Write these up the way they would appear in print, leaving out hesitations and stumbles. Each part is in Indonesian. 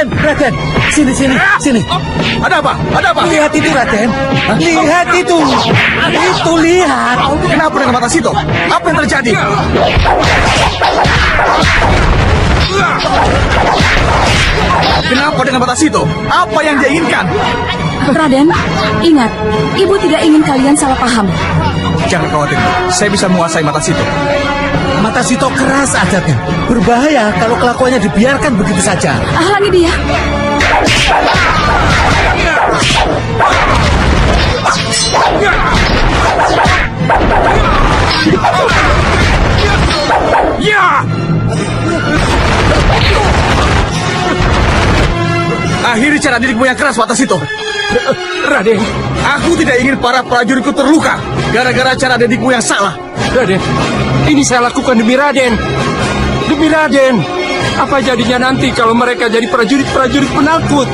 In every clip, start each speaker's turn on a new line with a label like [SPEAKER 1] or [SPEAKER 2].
[SPEAKER 1] Raden, sini.
[SPEAKER 2] Ada apa?
[SPEAKER 1] Lihat itu, Raden. Lihat itu. Itu, lihat.
[SPEAKER 2] Kenapa dengan mata Sito? Apa yang terjadi? Kenapa dengan mata Sito? Apa yang dia inginkan?
[SPEAKER 3] Raden, ingat, ibu tidak ingin kalian salah paham.
[SPEAKER 2] Jangan khawatir, saya bisa menguasai mata Sito.
[SPEAKER 1] Mata Sito keras adatnya. Berbahaya kalau kelakuannya dibiarkan begitu saja.
[SPEAKER 3] Halangi dia.
[SPEAKER 2] Ya! Akhiri cara dirimu yang keras, mata Sito.
[SPEAKER 4] Raden,
[SPEAKER 2] Aku tidak ingin para prajuritku terluka gara-gara cara didikmu yang salah.
[SPEAKER 4] Raden, ini saya lakukan demi Raden. Demi Raden. Apa jadinya nanti kalau mereka jadi prajurit-prajurit penakut?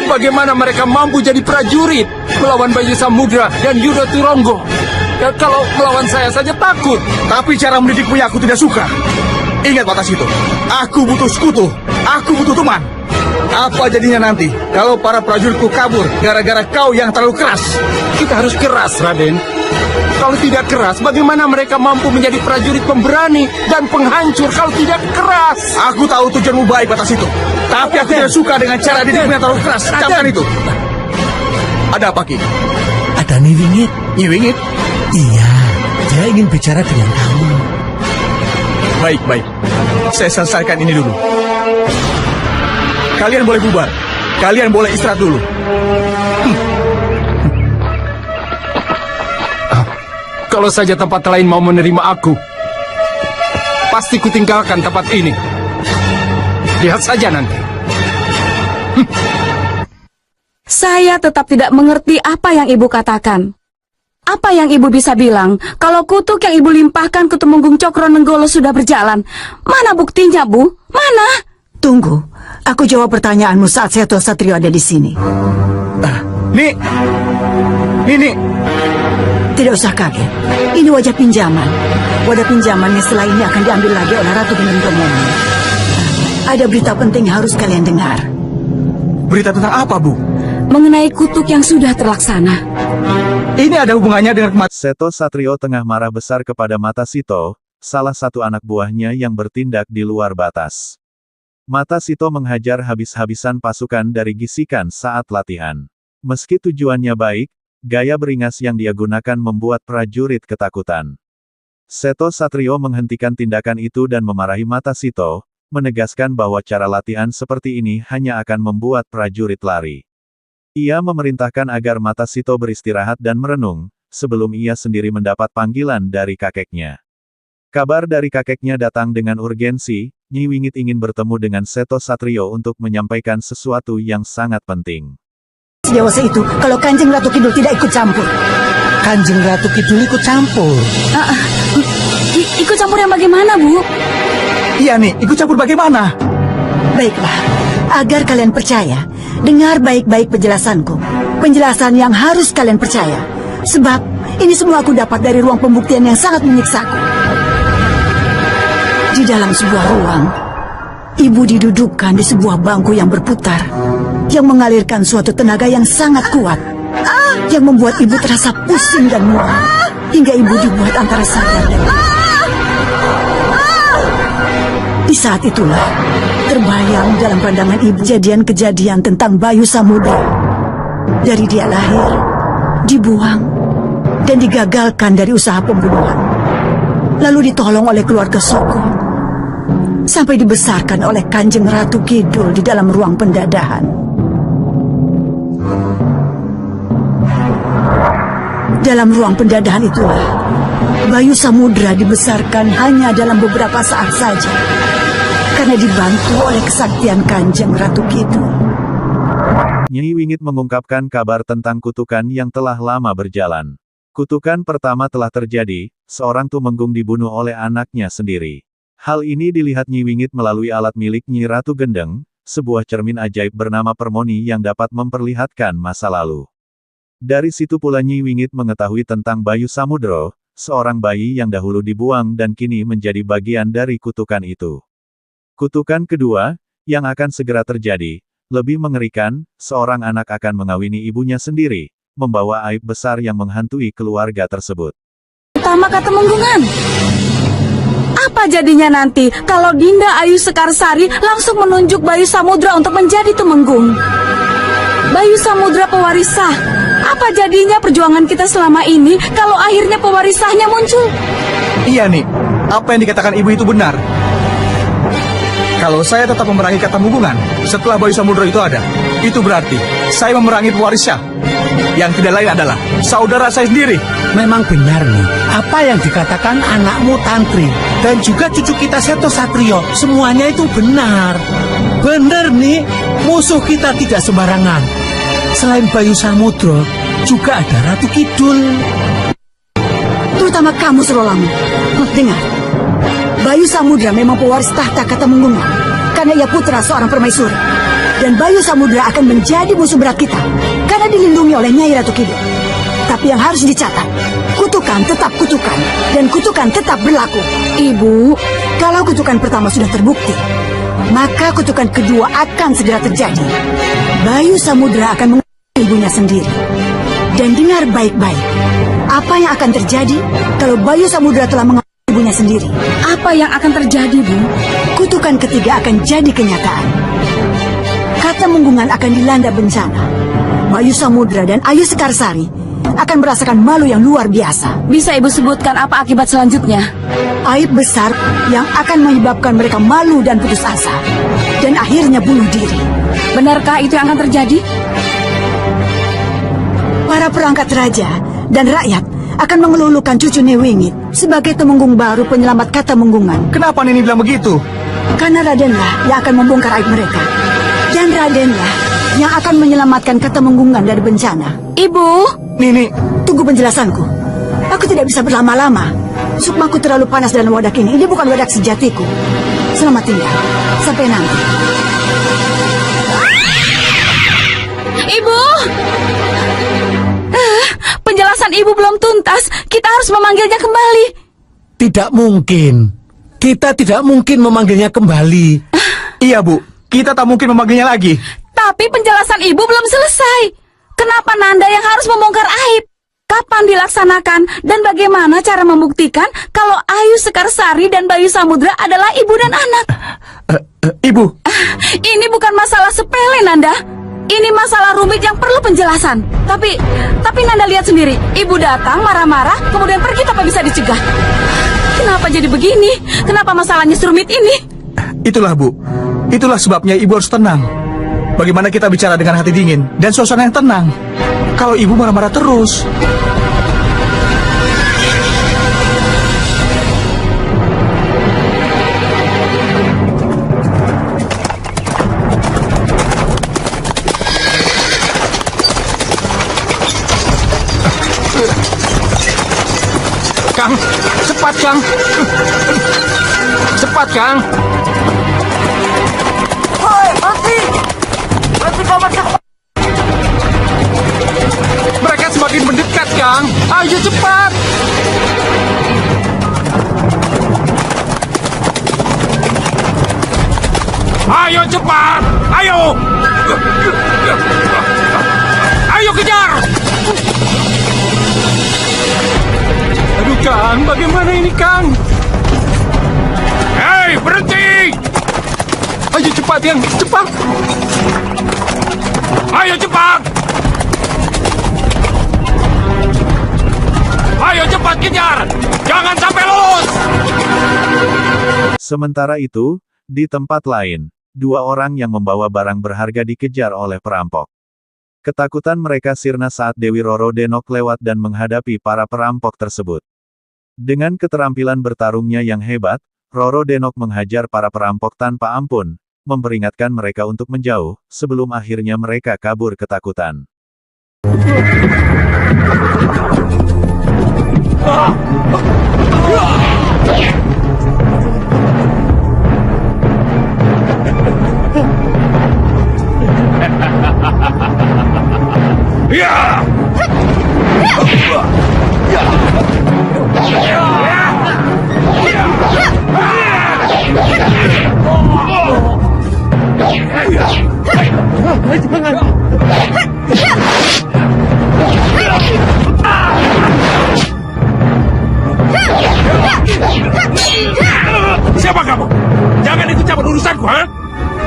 [SPEAKER 4] Bagaimana mereka mampu jadi prajurit melawan Bayu Samudra dan Yuda Turonggo? Ya, kalau melawan saya saja takut.
[SPEAKER 2] Tapi cara mendidikmu yang aku tidak suka. Ingat, mata Sito, aku butuh sekutu. Aku butuh teman. Apa jadinya nanti kalau para prajuritku kabur gara-gara kau yang terlalu keras?
[SPEAKER 4] Kita harus keras, Raden. Kalau tidak keras, bagaimana mereka mampu menjadi prajurit pemberani dan penghancur kalau tidak keras?
[SPEAKER 2] Aku tahu tujuanmu baik, mata Sito. Tapi aku tidak suka dengan cara didikmu yang terlalu keras. Camkan itu. Ada apa, Ki?
[SPEAKER 1] Ada Nyi Wingit.
[SPEAKER 2] Nyi Wingit?
[SPEAKER 1] Iya, dia ingin bicara dengan kamu.
[SPEAKER 2] Baik. Saya selesaikan ini dulu. Kalian boleh bubar. Kalian boleh istirahat dulu.
[SPEAKER 4] Kalau saja tempat lain mau menerima aku, pasti kutinggalkan tempat ini. Lihat saja nanti.
[SPEAKER 3] Saya tetap tidak mengerti apa yang ibu katakan. Apa yang ibu bisa bilang kalau kutuk yang ibu limpahkan ke Tumenggung Cokronenggolo sudah berjalan? Mana buktinya, Bu? Mana?
[SPEAKER 5] Tunggu, aku jawab pertanyaanmu saat Seto Satrio ada di sini.
[SPEAKER 2] Nih.
[SPEAKER 5] Tidak usah kaget. Ini wajah pinjaman. Wadah pinjamannya setelah ini akan diambil lagi oleh Ratu Gendeng Tomono. Ada berita penting yang harus kalian dengar.
[SPEAKER 2] Berita tentang apa, Bu?
[SPEAKER 3] Mengenai kutuk yang sudah terlaksana.
[SPEAKER 2] Ini ada hubungannya dengan kematian.
[SPEAKER 6] Seto Satrio tengah marah besar kepada Mata Sito, salah satu anak buahnya yang bertindak di luar batas. Mata Sito menghajar habis-habisan pasukan dari Gisikan saat latihan. Meski tujuannya baik, gaya beringas yang dia gunakan membuat prajurit ketakutan. Seto Satrio menghentikan tindakan itu dan memarahi Mata Sito, menegaskan bahwa cara latihan seperti ini hanya akan membuat prajurit lari. Ia memerintahkan agar Mata Sito beristirahat dan merenung, sebelum ia sendiri mendapat panggilan dari kakeknya. Kabar dari kakeknya datang dengan urgensi. Nyi Wingit ingin bertemu dengan Seto Satrio untuk menyampaikan sesuatu yang sangat penting.
[SPEAKER 5] Dewasa itu, kalau Kanjeng Ratu Kidul tidak ikut campur.
[SPEAKER 1] Kanjeng Ratu Kidul ikut campur.
[SPEAKER 3] Ikut campur yang bagaimana, Bu?
[SPEAKER 2] Iya nih, ikut campur bagaimana?
[SPEAKER 5] Baiklah, agar kalian percaya, dengar baik-baik penjelasanku. Penjelasan yang harus kalian percaya. Sebab, ini semua aku dapat dari ruang pembuktian yang sangat menyiksaku. Di dalam sebuah ruang, ibu didudukkan di sebuah bangku yang berputar, yang mengalirkan suatu tenaga yang sangat kuat, yang membuat ibu terasa pusing dan mual, hingga ibu dibuat antara sadar dan di saat itulah, terbayang dalam pandangan ibu kejadian-kejadian tentang Bayu Samudra. Dari dia lahir, dibuang, dan digagalkan dari usaha pembunuhan. Lalu ditolong oleh keluarga Soko, sampai dibesarkan oleh Kanjeng Ratu Kidul di dalam ruang pendadahan. Dalam ruang pendadahan itulah, Bayu Samudra dibesarkan hanya dalam beberapa saat saja, karena dibantu oleh kesaktian Kanjeng Ratu Kidul.
[SPEAKER 6] Nyi Wingit mengungkapkan kabar tentang kutukan yang telah lama berjalan. Kutukan pertama telah terjadi, seorang Tumenggung dibunuh oleh anaknya sendiri. Hal ini dilihat Nyi Wingit melalui alat milik Nyi Ratu Gendeng, sebuah cermin ajaib bernama Permoni yang dapat memperlihatkan masa lalu. Dari situ pula Nyi Wingit mengetahui tentang Bayu Samudro, seorang bayi yang dahulu dibuang dan kini menjadi bagian dari kutukan itu. Kutukan kedua, yang akan segera terjadi, lebih mengerikan, seorang anak akan mengawini ibunya sendiri, membawa aib besar yang menghantui keluarga tersebut.
[SPEAKER 3] Utama Katemenggungan. Apa jadinya nanti kalau Dinda Ayu Sekarsari langsung menunjuk Bayu Samudra untuk menjadi Tumenggung? Bayu Samudra pewarisah. Apa jadinya perjuangan kita selama ini kalau akhirnya pewarisahnya muncul?
[SPEAKER 2] Iya nih, apa yang dikatakan ibu itu benar. Kalau saya tetap memerangi Katemenggungan setelah Bayu Samudra itu ada, itu berarti saya memerangi pewarisnya. Yang tidak lain adalah saudara saya sendiri.
[SPEAKER 1] Memang benar nih, apa yang dikatakan anakmu Tantri dan juga cucu kita Seto Satrio, semuanya itu benar. Benar nih, musuh kita tidak sembarangan. Selain Bayu Samudro, juga ada Ratu Kidul.
[SPEAKER 5] Terutama kamu, Surolamu. Dengar, Bayu Samudra memang pewaris tahta Katemenggungan, karena ia putra seorang permaisuri. Dan Bayu Samudra akan menjadi musuh berat kita, karena dilindungi oleh Nyai Ratu Kidul. Tapi yang harus dicatat, kutukan tetap kutukan, dan kutukan tetap berlaku.
[SPEAKER 3] Ibu,
[SPEAKER 5] Kalau kutukan pertama sudah terbukti, maka kutukan kedua akan segera terjadi. Bayu Samudra akan mengambil ibunya sendiri. Dan dengar baik-baik, apa yang akan terjadi kalau Bayu Samudra telah mengambil ibunya sendiri?
[SPEAKER 3] apa yang akan terjadi, Bu?
[SPEAKER 5] Kutukan ketiga akan jadi kenyataan. Katemenggungan akan dilanda bencana. Bayu Samudra dan Ayu Sekarsari akan merasakan malu yang luar biasa.
[SPEAKER 3] Bisa Ibu sebutkan apa akibat selanjutnya?
[SPEAKER 5] Aib besar yang akan menyebabkan mereka malu dan putus asa. Dan akhirnya bunuh diri.
[SPEAKER 3] Benarkah itu yang akan terjadi?
[SPEAKER 5] Para perangkat raja dan rakyat akan mengelulukan cucu Nyiwingit sebagai Temenggung baru penyelamat Katemenggungan.
[SPEAKER 2] Kenapa Nini bilang begitu?
[SPEAKER 5] Karena Radenlah yang akan membongkar aib mereka. Dan Radenlah yang akan menyelamatkan Katemenggungan dari bencana.
[SPEAKER 3] Ibu,
[SPEAKER 2] Nini,
[SPEAKER 5] Tunggu penjelasanku. Aku tidak bisa berlama-lama. Sukmaku terlalu panas dalam wadak ini. Ini bukan wadak sejatiku. Selamat tinggal. Sampai nanti.
[SPEAKER 3] Ibu! Penjelasan Ibu belum tuntas. Kita harus memanggilnya kembali.
[SPEAKER 1] Tidak mungkin. Kita tidak mungkin memanggilnya kembali.
[SPEAKER 2] iya Bu, kita tak mungkin memanggilnya lagi.
[SPEAKER 3] Tapi penjelasan Ibu belum selesai. Kenapa Nanda yang harus membongkar aib? Kapan dilaksanakan? Dan bagaimana cara membuktikan kalau Ayu Sekarsari dan Bayu Samudra adalah ibu dan anak?
[SPEAKER 2] Ibu,
[SPEAKER 3] Ini bukan masalah sepele, Nanda. Ini masalah rumit yang perlu penjelasan. Tapi Nanda lihat sendiri. Ibu datang marah-marah, kemudian pergi tanpa bisa dicegah. Kenapa jadi begini? Kenapa masalahnya serumit ini?
[SPEAKER 2] itulah Bu. Itulah sebabnya Ibu harus tenang. Bagaimana kita bicara dengan hati dingin dan suasana yang tenang? Kalau Ibu marah-marah terus.
[SPEAKER 4] Kang, cepat Kang. Cepat Kang.
[SPEAKER 2] Hei, berhenti! Berhenti paman cepat!
[SPEAKER 4] Mereka semakin mendekat Kang. Ayo cepat. Ayo cepat. Ayo. Ayo kejar. Aduh Kang, bagaimana ini Kang? Hei, berhenti! Ayo cepat Kang, cepat! Ayo cepat! Ayo cepat kejar! Jangan sampai lolos!
[SPEAKER 6] Sementara itu, di tempat lain, dua orang yang membawa barang berharga dikejar oleh perampok. Ketakutan mereka sirna saat Dewi Roro Denok lewat dan menghadapi para perampok tersebut. Dengan keterampilan bertarungnya yang hebat, Roro Denok menghajar para perampok tanpa ampun, memperingatkan mereka untuk menjauh, sebelum akhirnya mereka kabur ketakutan.
[SPEAKER 4] Siapa kamu? Jangan ikut campur urusanku, ha?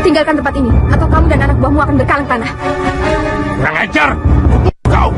[SPEAKER 3] Tinggalkan tempat ini, atau kamu dan anak buahmu akan berkalang tanah.
[SPEAKER 4] Kurang ajar! Kau!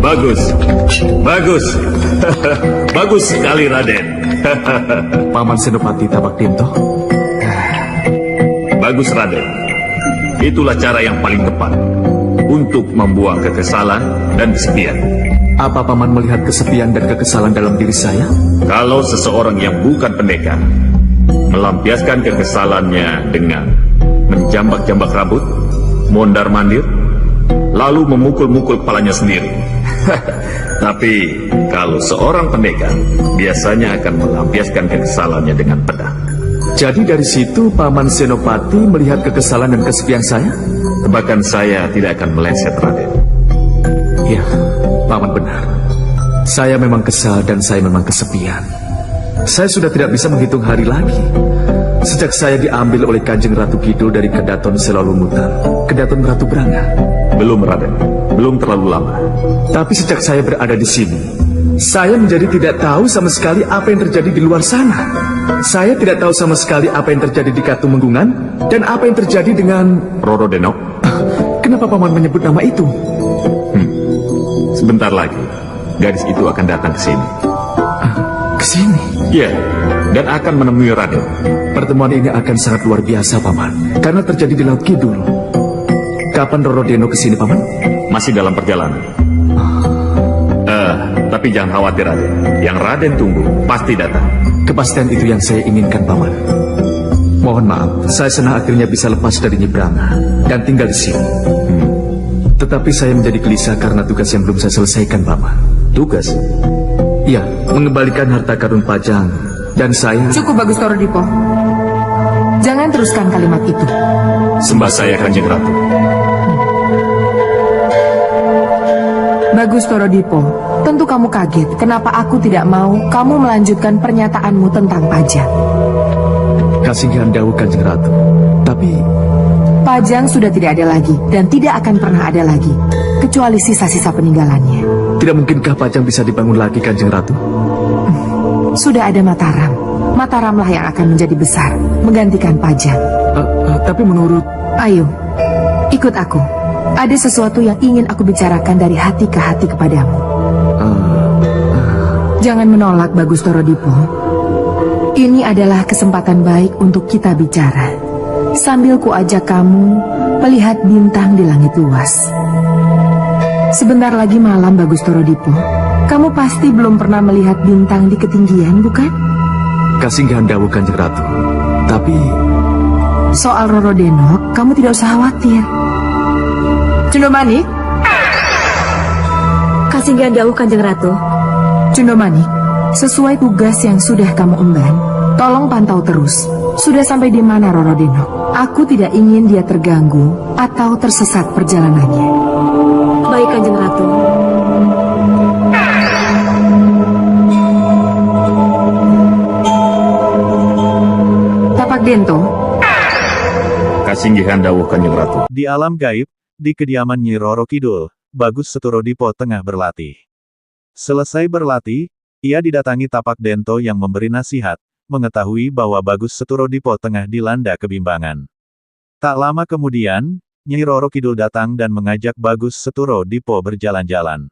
[SPEAKER 7] Bagus, bagus, bagus sekali Raden.
[SPEAKER 4] Paman Senopati Tabak Tinto.
[SPEAKER 7] Bagus Raden. Itulah cara yang paling tepat untuk membuang kekesalan dan kesepian.
[SPEAKER 4] Apa Paman melihat kesepian dan kekesalan dalam diri saya?
[SPEAKER 7] Kalau seseorang yang bukan pendekar melampiaskan kekesalannya dengan menjambak-jambak rambut, mondar-mandir, lalu memukul-mukul kepalanya sendiri. Tapi kalau seorang pendekar biasanya akan melampiaskan kekesalannya dengan pedang.
[SPEAKER 4] Jadi dari situ Paman Senopati melihat kekesalan dan kesepian saya?
[SPEAKER 7] Tebakan saya tidak akan meleset, Raden.
[SPEAKER 4] Ya, Paman benar. Saya memang kesal dan saya memang kesepian. Saya sudah tidak bisa menghitung hari lagi. Sejak saya diambil oleh Kanjeng Ratu Kidul dari Kedaton Selolumutan, Kedaton Ratu Branga.
[SPEAKER 7] Belum, Raden. Belum terlalu lama.
[SPEAKER 4] Tapi sejak saya berada di sini, saya menjadi tidak tahu sama sekali apa yang terjadi di luar sana. Saya tidak tahu sama sekali apa yang terjadi di Katumenggungan dan apa yang terjadi dengan
[SPEAKER 7] Roro Denok.
[SPEAKER 4] Kenapa Paman menyebut nama itu?
[SPEAKER 7] Sebentar lagi, gadis itu akan datang ke sini.
[SPEAKER 4] Ke sini?
[SPEAKER 7] Ya, dan akan menemui Raden.
[SPEAKER 4] Pertemuan ini akan sangat luar biasa, Paman, karena terjadi di Laut Kidul. Kapan Roro Denok ke sini, Paman?
[SPEAKER 7] Masih dalam perjalanan. Tapi jangan khawatir, Raden. Yang Raden tunggu pasti datang.
[SPEAKER 4] Kepastian itu yang saya inginkan, Paman. Mohon maaf, saya senang akhirnya bisa lepas dari Nyebranga dan tinggal di sini. Tetapi saya menjadi gelisah karena tugas yang belum saya selesaikan, Paman.
[SPEAKER 7] Tugas?
[SPEAKER 4] Ya, mengembalikan harta karun Pajang. Dan saya...
[SPEAKER 8] Cukup Bagus Toro Dipo. Jangan teruskan kalimat itu.
[SPEAKER 7] Sembah saya, Kanjeng Ratu.
[SPEAKER 8] Bagus Toro Dipo, tentu kamu kaget kenapa aku tidak mau kamu melanjutkan pernyataanmu tentang Pajang.
[SPEAKER 4] Kasihan Dawu, Kanjeng Ratu. Tapi...
[SPEAKER 8] Pajang sudah tidak ada lagi dan tidak akan pernah ada lagi, kecuali sisa-sisa peninggalannya.
[SPEAKER 4] Tidak mungkinkah Pajang bisa dibangun lagi, Kanjeng Ratu?
[SPEAKER 8] Sudah ada Mataram. Mataramlah yang akan menjadi besar, menggantikan Pajang.
[SPEAKER 4] Tapi menurut...
[SPEAKER 8] Ayo, ikut aku. Ada sesuatu yang ingin aku bicarakan dari hati ke hati kepadamu. Jangan menolak, Bagus Toro Dipo. Ini adalah kesempatan baik untuk kita bicara. Sambil kuajak kamu melihat bintang di langit luas. Sebentar lagi malam, Bagus Toro Dipo. Kamu pasti belum pernah melihat bintang di ketinggian, bukan?
[SPEAKER 4] Kasinggahan Dawu, Kanjeng Ratu. Tapi...
[SPEAKER 8] Soal Roro Denok, kamu tidak usah khawatir. Cundomanik?
[SPEAKER 3] Kasinggahan Dawu, Kanjeng Ratu.
[SPEAKER 8] Cundomanik, sesuai tugas yang sudah kamu emban, tolong pantau terus. Sudah sampai di mana Roro Denok? Aku tidak ingin dia terganggu atau tersesat perjalanannya.
[SPEAKER 3] Baik, Kanjeng Ratu.
[SPEAKER 8] Tapak Dento,
[SPEAKER 7] Kasinggihan dawuh Kanjeng Ratu.
[SPEAKER 6] Di alam gaib, di kediaman Nyi Roro Kidul, Bagus Seturodipo tengah berlatih. Selesai berlatih, ia didatangi Tapak Dento yang memberi nasihat, mengetahui bahwa Bagus Seturodipo tengah dilanda kebimbangan. Tak lama kemudian, Nyi Roro Kidul datang dan mengajak Bagus Seturodipo berjalan-jalan.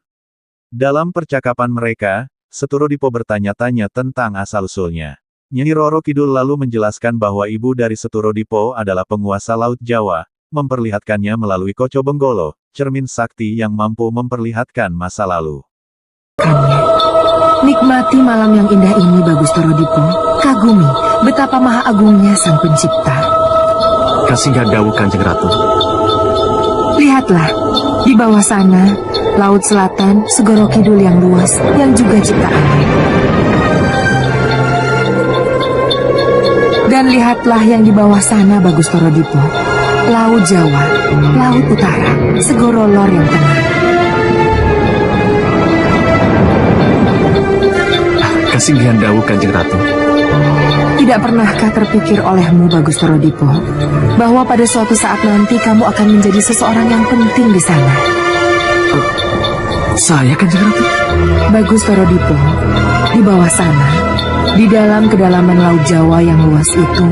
[SPEAKER 6] Dalam percakapan mereka, Seturodipo bertanya-tanya tentang asal-usulnya. Nyi Roro Kidul lalu menjelaskan bahwa ibu dari Seturodipo adalah penguasa Laut Jawa, memperlihatkannya melalui Koco Benggolo, cermin sakti yang mampu memperlihatkan masa lalu.
[SPEAKER 8] nikmati malam yang indah ini, Bagus Torodipo. Kagumi betapa maha agungnya Sang Pencipta.
[SPEAKER 4] Kasinggihan dawuh Kanjeng Ratu.
[SPEAKER 8] Lihatlah, di bawah sana, Laut Selatan, Segoro Kidul yang luas, yang juga ciptaannya. Dan lihatlah yang di bawah sana, Bagus Torodipo. Laut Jawa, Laut Utara, Segoro Lor yang tengah.
[SPEAKER 4] Kasinggihan dawuh Kanjeng Ratu.
[SPEAKER 8] Tidak pernahkah terpikir olehmu, Bagus Torodipo, bahwa pada suatu saat nanti kamu akan menjadi seseorang yang penting di sana?
[SPEAKER 4] Saya Kanjeng Ratu?
[SPEAKER 8] Bagus Torodipo, di bawah sana, di dalam kedalaman Laut Jawa yang luas itu,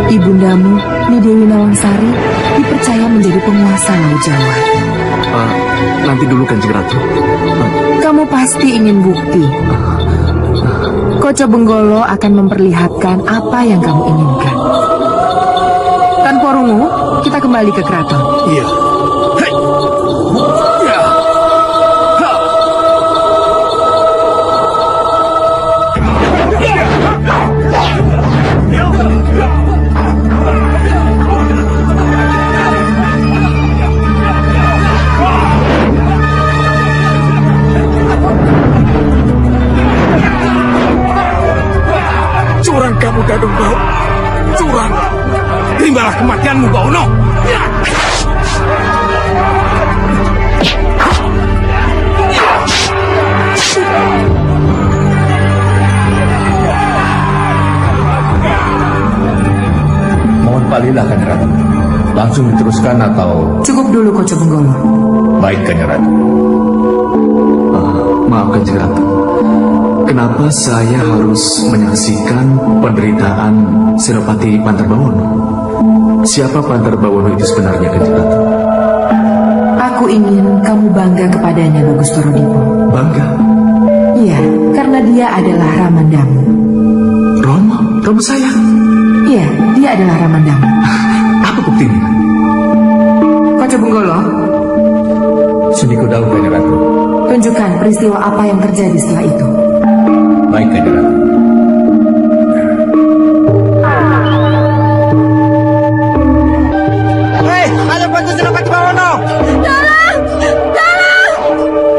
[SPEAKER 8] ibundamu, Nyi Dewi Nawangsari, dipercaya menjadi penguasa Laut Jawa.
[SPEAKER 4] Nanti dulu Kanjeng Ratu.
[SPEAKER 8] Kamu pasti ingin bukti. Koco Benggolo akan memperlihatkan apa yang kamu inginkan. Tanpa rungu, kita kembali ke keraton.
[SPEAKER 2] Iya.
[SPEAKER 4] Curang kamu, Gadung Bau. Curang. Terimalah kematianmu, Bawono.
[SPEAKER 9] Mohon palilah, Kanjeng Ratu. Langsung diteruskan atau...
[SPEAKER 8] Cukup dulu, Koco Benggolo.
[SPEAKER 9] Baik, Kanjeng Ratu.
[SPEAKER 4] Maaf Kanjeng Ratu. Kenapa saya harus menyaksikan penderitaan Senopati Pantarbawono? Siapa Pantarbawono itu sebenarnya, Kanjeng Ratu?
[SPEAKER 8] Aku ingin kamu bangga kepadanya, Bagus Torodipo.
[SPEAKER 4] Bangga?
[SPEAKER 8] Iya, karena dia adalah Ramandamu.
[SPEAKER 4] Romo? Romo saya?
[SPEAKER 8] Iya, dia adalah Ramandamu.
[SPEAKER 4] Apa buktinya?
[SPEAKER 8] Koco Benggolo,
[SPEAKER 9] Suniku dawuh, Kanjeng Ratu.
[SPEAKER 8] tunjukkan peristiwa apa yang terjadi setelah itu.
[SPEAKER 9] Baik, Kanjeng Ratu.
[SPEAKER 2] Hei, ayo bantu Senopati Bawono.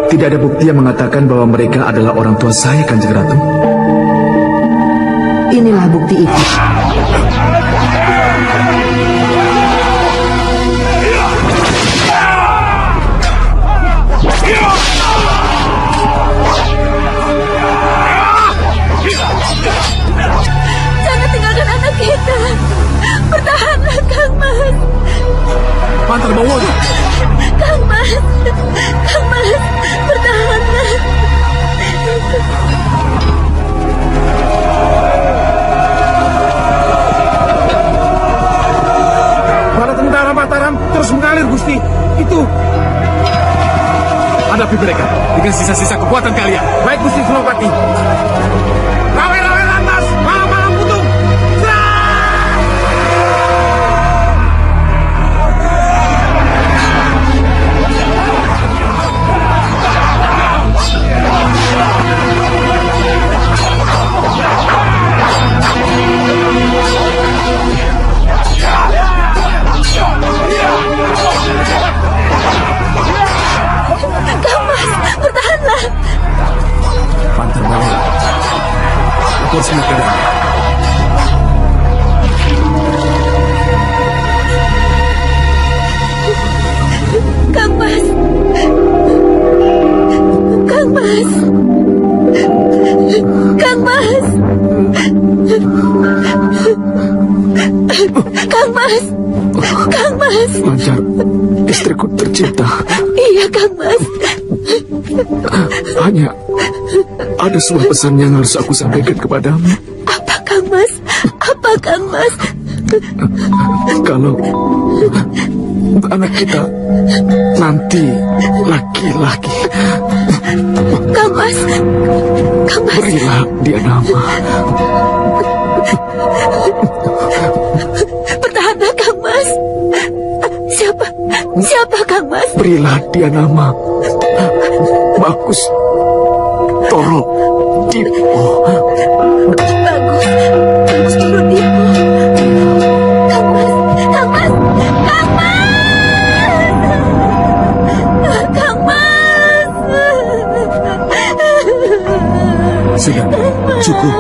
[SPEAKER 4] Tidak ada bukti yang mengatakan bahwa mereka adalah orang tua saya, Kanjeng Ratu.
[SPEAKER 8] Inilah bukti itu.
[SPEAKER 3] Jangan tinggalkan anak kita. Bertahanlah, Kang Mas.
[SPEAKER 4] Pantarbawono.
[SPEAKER 3] Kang Mas. Kang Mas, bertahanlah.
[SPEAKER 2] Para tentara Mataram terus mengalir, Gusti. Itu.
[SPEAKER 4] Hadapi mereka dengan sisa-sisa kekuatan kalian.
[SPEAKER 2] Baik, Gusti Senopati. Rawe-rawe lantas, malam-malam putung.
[SPEAKER 3] Kang Mas, bertahanlah.
[SPEAKER 4] Pantarbawono. Aku harus melakukan.
[SPEAKER 3] Kang Mas. Kang Mas. Kang Mas.
[SPEAKER 4] Lancar, istriku tercinta.
[SPEAKER 3] Iya, Kang Mas.
[SPEAKER 4] Hanya ada sebuah pesan yang harus aku sampaikan kepadamu.
[SPEAKER 3] Apa, Kang Mas? Apa, Kang Mas?
[SPEAKER 4] Kalau anak kita nanti laki-laki,
[SPEAKER 3] Kang Mas. Kang Mas.
[SPEAKER 4] berilah dia nama.
[SPEAKER 3] Bertahanlah, Kang Mas. Siapa, Kang Mas?
[SPEAKER 4] Berilah dia nama Bagus Toro Dipo.
[SPEAKER 3] Bagus Toro Dipo. Kang Mas. Kang Mas. Kang Mas. Kang Mas.
[SPEAKER 4] Sudah, cukup.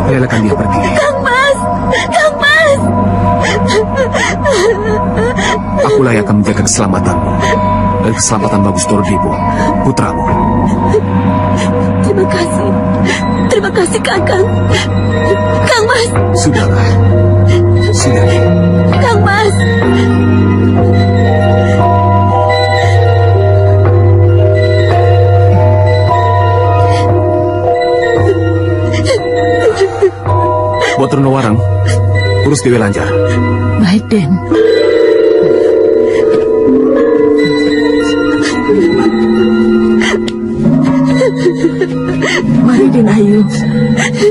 [SPEAKER 4] Relakan dia pergi.
[SPEAKER 3] Kang Mas. Kang Mas.
[SPEAKER 4] Akulah yang akan menjaga keselamatanmu dan keselamatan Bagus Toro Dipo, putramu.
[SPEAKER 3] Terima kasih. Terima kasih, Kakang. Kang Mas.
[SPEAKER 4] Sudahlah. Sudah.
[SPEAKER 3] Kang Mas.
[SPEAKER 4] Buat Runawarang, urus Dewi Lanjar.
[SPEAKER 5] Baik, Den. Mari, Den Ayu.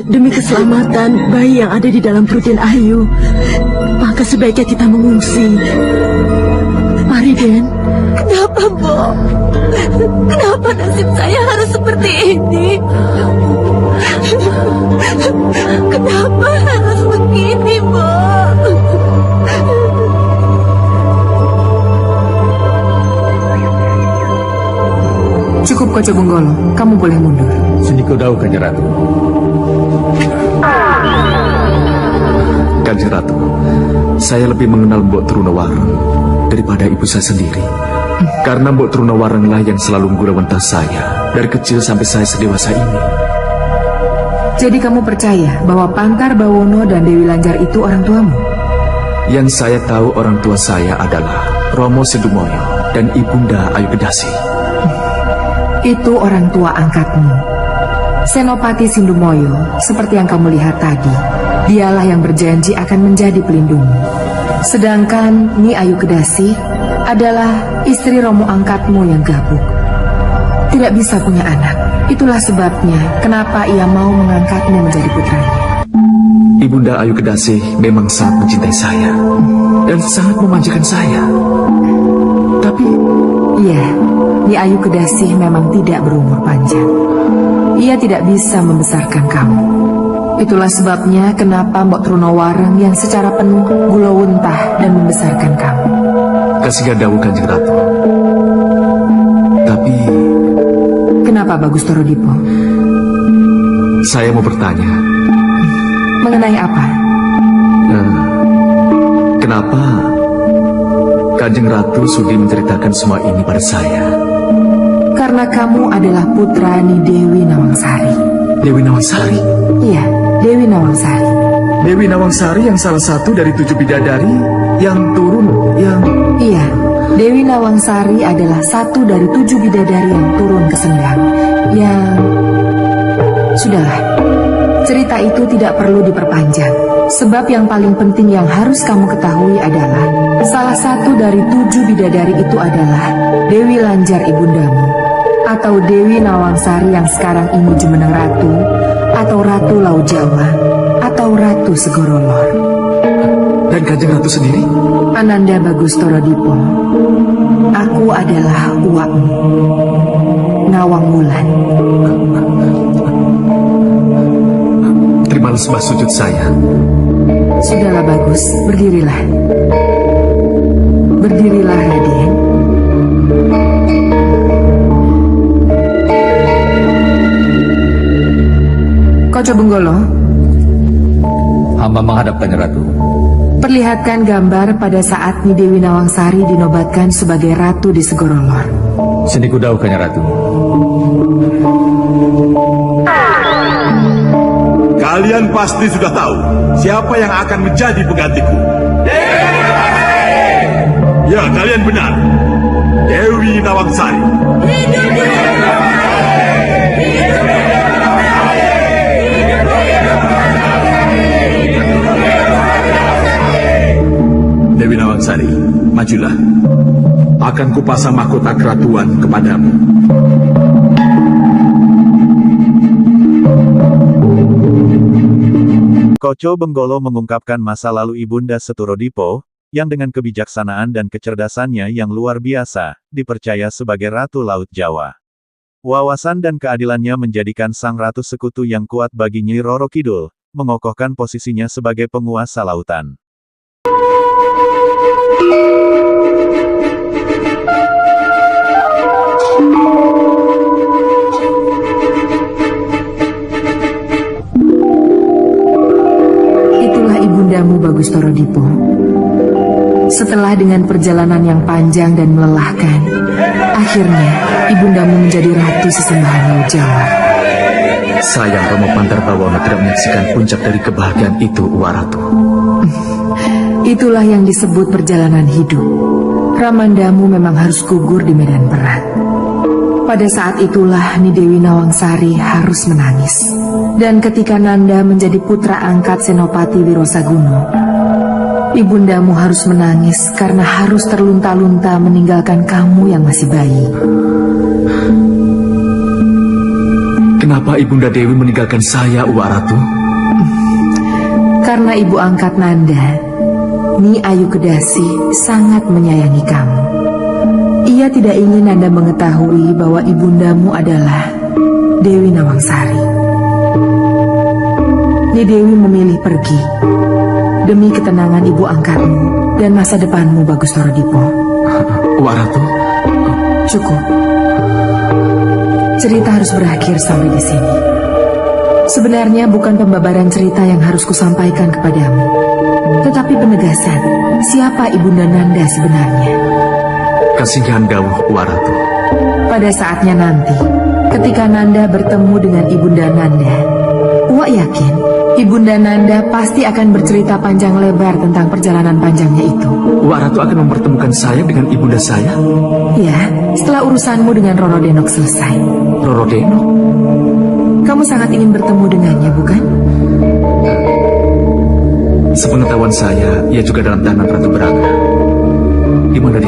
[SPEAKER 5] Demi keselamatan bayi yang ada di dalam perut Den Ayu, maka sebaiknya kita mengungsi. Mari, Den.
[SPEAKER 3] Kenapa, Mbok? Kenapa nasib saya harus seperti ini? Kenapa harus begini, Mbok?
[SPEAKER 8] Cukup, Koco Benggolo. Kamu boleh mundur.
[SPEAKER 9] Sendiko Dawu, Kanjeng Ratu.
[SPEAKER 4] Kanjeng Ratu, saya lebih mengenal Mbok Trunawarang daripada ibu saya sendiri. Karena Mbok Trunawaranglah yang selalu menggulawentah saya dari kecil sampai saya sedewasa ini.
[SPEAKER 8] Jadi kamu percaya bahwa Pangkar Bawono dan Dewi Lanjar itu orang tuamu?
[SPEAKER 4] Yang saya tahu orang tua saya adalah Romo Sedumoyo dan Ibunda Ayu Kedasi.
[SPEAKER 8] Itu orang tua angkatmu. Senopati Sindumoyo, seperti yang kamu lihat tadi, dialah yang berjanji akan menjadi pelindungmu. Sedangkan Nyi Ayu Kedasi adalah istri Romo angkatmu yang gabuk. Tidak bisa punya anak. Itulah sebabnya kenapa ia mau mengangkatmu menjadi putranya.
[SPEAKER 4] Ibunda Ayu Kedasi memang sangat mencintai saya dan sangat memanjakan saya. Tapi
[SPEAKER 8] Iya, Nyi Ayu Kedasi memang tidak berumur panjang. Ia tidak bisa membesarkan kamu. Itulah sebabnya kenapa Mbok Trunawarang yang secara penuh gulawuntah dan membesarkan kamu.
[SPEAKER 4] kasih dawu, Kanjeng Ratu. Tapi
[SPEAKER 8] Kenapa Bagus Toro Dipo?
[SPEAKER 4] saya mau bertanya,
[SPEAKER 8] Mengenai apa?
[SPEAKER 4] kenapa Kanjeng Ratu sudi menceritakan semua ini pada saya?
[SPEAKER 8] Karena kamu adalah putra Ni Dewi Nawangsari.
[SPEAKER 4] Dewi Nawangsari?
[SPEAKER 8] Iya, Dewi Nawangsari.
[SPEAKER 4] Dewi Nawangsari yang salah satu dari 7 bidadari yang turun, yang...
[SPEAKER 8] Iya, Dewi Nawangsari adalah satu dari 7 bidadari yang turun ke Sendang. Yang... Sudahlah, cerita itu tidak perlu diperpanjang. Sebab yang paling penting yang harus kamu ketahui adalah salah satu dari 7 bidadari itu adalah Dewi Lanjar ibundamu, atau Dewi Nawangsari yang sekarang ini Jumeneng Ratu, atau Ratu Lau Jawa, atau Ratu Segorolor.
[SPEAKER 4] Dan Kanjeng Ratu sendiri?
[SPEAKER 8] Ananda Bagus Toro Dipo, aku adalah uakmu, Nawang Wulan.
[SPEAKER 4] Terimalah sembah sujud saya.
[SPEAKER 8] Sudahlah Bagus, berdirilah. Berdirilah, Raden. Koco Benggolo,
[SPEAKER 9] Hamba menghadap Kanjeng Ratu.
[SPEAKER 8] perlihatkan gambar pada saat Nyi Dewi Nawangsari dinobatkan sebagai Ratu di Segorolor.
[SPEAKER 9] Sendiko Dawu, Kanjeng Ratu.
[SPEAKER 10] Kalian pasti sudah tahu siapa yang akan menjadi penggantiku. Ya, kalian benar. Dewi Nawangsari. Dewi Nawangsari, majulah. Akan kupasang mahkota keratuan kepadamu.
[SPEAKER 6] Koco Benggolo mengungkapkan masa lalu Ibunda Seturodipo, yang dengan kebijaksanaan dan kecerdasannya yang luar biasa, dipercaya sebagai Ratu Laut Jawa. Wawasan dan keadilannya menjadikan sang Ratu Sekutu yang kuat bagi Nyi Roro Kidul, mengokohkan posisinya sebagai penguasa lautan.
[SPEAKER 8] Itulah ibundamu Bagustoro Dipo. Setelah dengan perjalanan yang panjang dan melelahkan, akhirnya ibundamu menjadi ratu sesembahan Laut Jawa.
[SPEAKER 9] Sayang Romo Pandarbawono tidak menyaksikan puncak dari kebahagiaan itu, Uwaratu.
[SPEAKER 8] Itulah yang disebut perjalanan hidup. Ramandamu memang harus gugur di medan perang. Pada saat itulah Ni Dewi Nawangsari harus menangis. Dan ketika Nanda menjadi putra angkat Senopati Wirosaguno, ibundamu harus menangis karena harus terlunta-lunta meninggalkan kamu yang masih bayi.
[SPEAKER 9] Kenapa Ibunda Dewi meninggalkan saya, Uwaratu?
[SPEAKER 8] Karena ibu angkat Nanda, Nyi Ayu Kedasi, sangat menyayangi kamu. Ia tidak ingin Nanda mengetahui bahwa ibundamu adalah Dewi Nawangsari. Nyi Dewi memilih pergi demi ketenangan ibu angkatmu dan masa depanmu, Bagustoro Dipo.
[SPEAKER 9] Uwaratu,
[SPEAKER 8] Cukup. Cerita harus berakhir sampai di sini. Sebenarnya bukan pembabaran cerita yang harus kusampaikan kepadamu, tetapi penegasan siapa Ibunda Nanda sebenarnya.
[SPEAKER 9] kasihan dawuh, Uwaratu.
[SPEAKER 8] Pada saatnya nanti, ketika Nanda bertemu dengan Ibunda Nanda, Uwak yakin Ibunda Nanda pasti akan bercerita panjang lebar tentang perjalanan panjangnya itu.
[SPEAKER 9] Uwaratu akan mempertemukan saya dengan ibunda saya?
[SPEAKER 8] Ya, setelah urusanmu dengan Roro Denok selesai.
[SPEAKER 9] Roro Denok?
[SPEAKER 8] Kamu sangat ingin bertemu dengannya, bukan?
[SPEAKER 9] Sepengetahuan saya, ia juga dalam tahanan Ratu Braga. Di mana dia